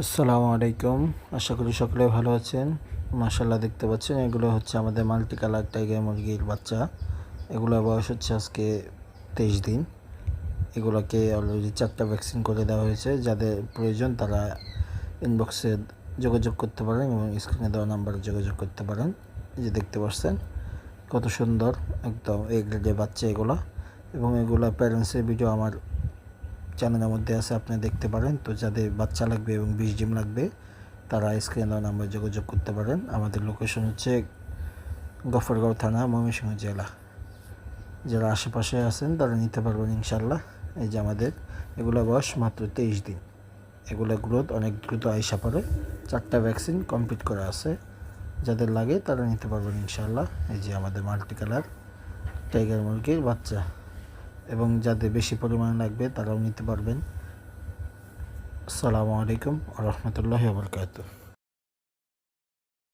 আসসালামু আলাইকুম। আশা করি সকলে ভালো আছেন। মাশাআল্লাহ, দেখতে পাচ্ছেন এগুলো হচ্ছে আমাদের মাল্টি কালার টাইগার মুরগির বাচ্চা। এগুলোর বয়স হচ্ছে আজকে 23 দিন। এগুলোকে অলরেডি 4টা ভ্যাকসিন করে দেওয়া হয়েছে। যাদের প্রয়োজন তারা ইনবক্সে যোগাযোগ করতে পারেন এবং স্ক্রিনে দেওয়া নাম্বারে যোগাযোগ করতে পারেন। এই যে দেখতে পাচ্ছেন কত সুন্দর একদম এ গ্রেডের বাচ্চা এগুলো, এবং এগুলো প্যারেন্টসের ভিডিও আমার চ্যানেলের মধ্যে আছে, আপনি দেখতে পারেন। তো যাদের বাচ্চা লাগবে এবং 20 ডিম লাগবে তারা স্ক্রিনে নাম্বারে যোগাযোগ করতে পারেন। আমাদের লোকেশন হচ্ছে গফরগাঁও থানা, ময়মনসিংহ জেলা। যারা আশেপাশে আছেন তারা নিতে পারবেন ইনশাল্লাহ। এই যে আমাদের এগুলো বয়স মাত্র 23 দিন। এগুলো গ্রোথ অনেক দ্রুত আইসা পড়ে। 4টা ভ্যাকসিন কমপ্লিট করা আছে। যাদের লাগে তারা নিতে পারবেন ইনশাল্লাহ। এই যে আমাদের মাল্টি কালার টাইগার মুরগির বাচ্চা, এবং যাদের বেশি পরিমাণে লাগবে তারাও নিতে পারবেন। আসসালামু আলাইকুম ওয়া রাহমাতুল্লাহি ওয়া বারাকাতুহু।